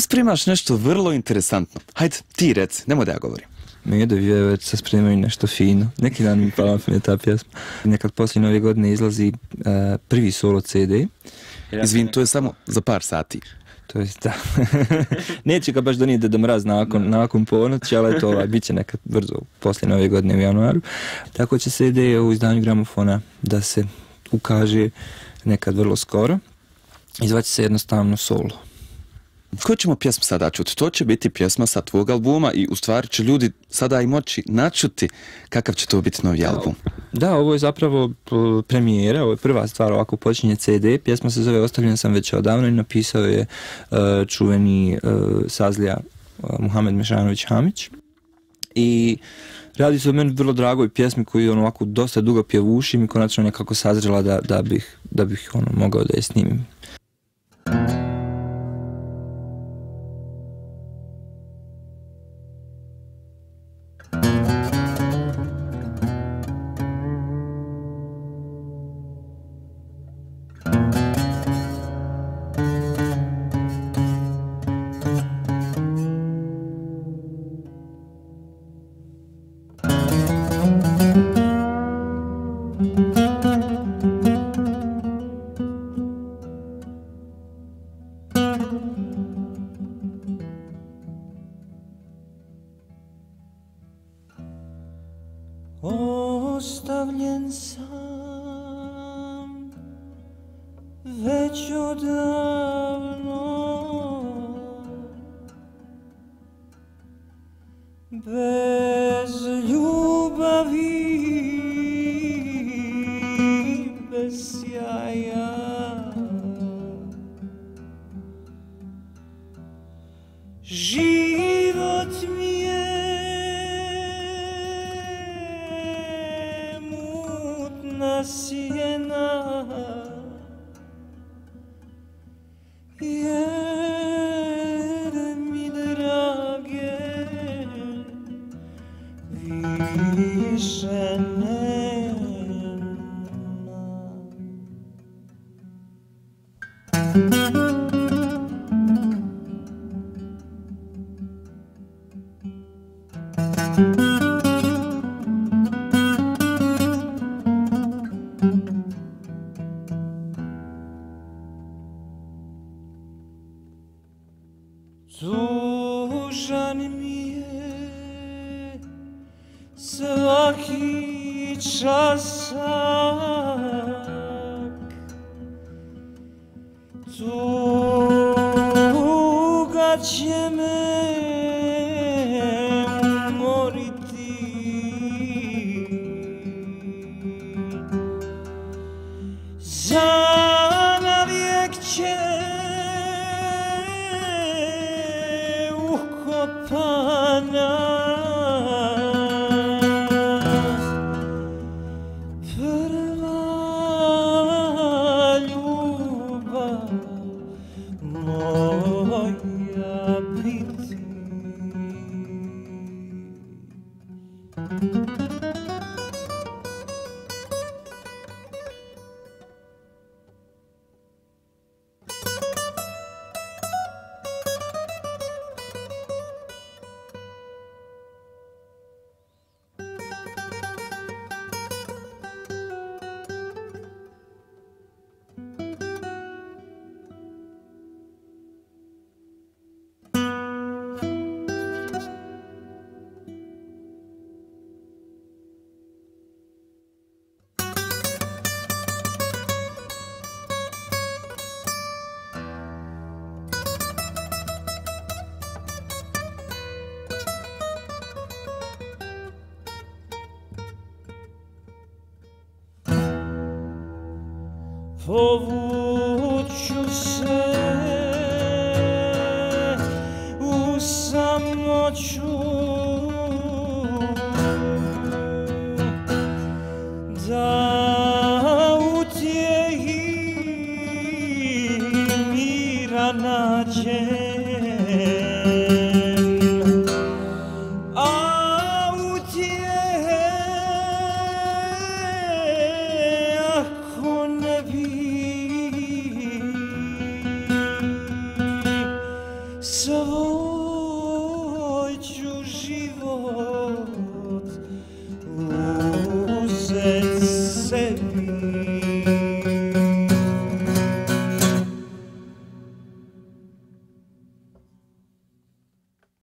spremaš nešto vrlo interesantno. Hajde, ti reci, nemoj da ja govorim. Medo i Vjevec se spremaju nešto fino. Neki dan mi pala mi je ta pjesma. Nekad poslije Nove godine izlazi prvi solo CD. Izvin, to je samo za par sati. To je da. Neće ga baš donijeti Deda Mraz nakon ponoći, ali eto, bit će nekad brzo poslije Nove godine u januaru. Tako će se ideja u izdanju Gramofona da se ukaže nekad vrlo skoro. Izvaće se jednostavno solo. Koju ćemo pjesmu sada čuti? To će biti pjesma sa tvog albuma i u stvari će ljudi sada i moći načuti kakav će to biti novi album. Da, ovo je zapravo premijera, ovo je prva stvar, ovako počinje CD, pjesma se zove Ostavljen sam već odavno i napisao je čuveni Sazlija Muhamed Mešanović Hamić. I radi se o meni vrlo dragoj pjesmi koju je ovako dosta dugo pjevušim i konačno nekako sazrela da bih mogao da je snimim. Ostavljen sam već odavno, bez ljubavi, bez sjaja. Život mi je mutna sjena, jer mi drage više nema. Tužan mi je svaki časak, tuga će me umoriti, zanavijek će ukopana prva ljubav moja biti. Povuću se u samoću, da utjehi mira nađem. Ako ne bi svoj ću život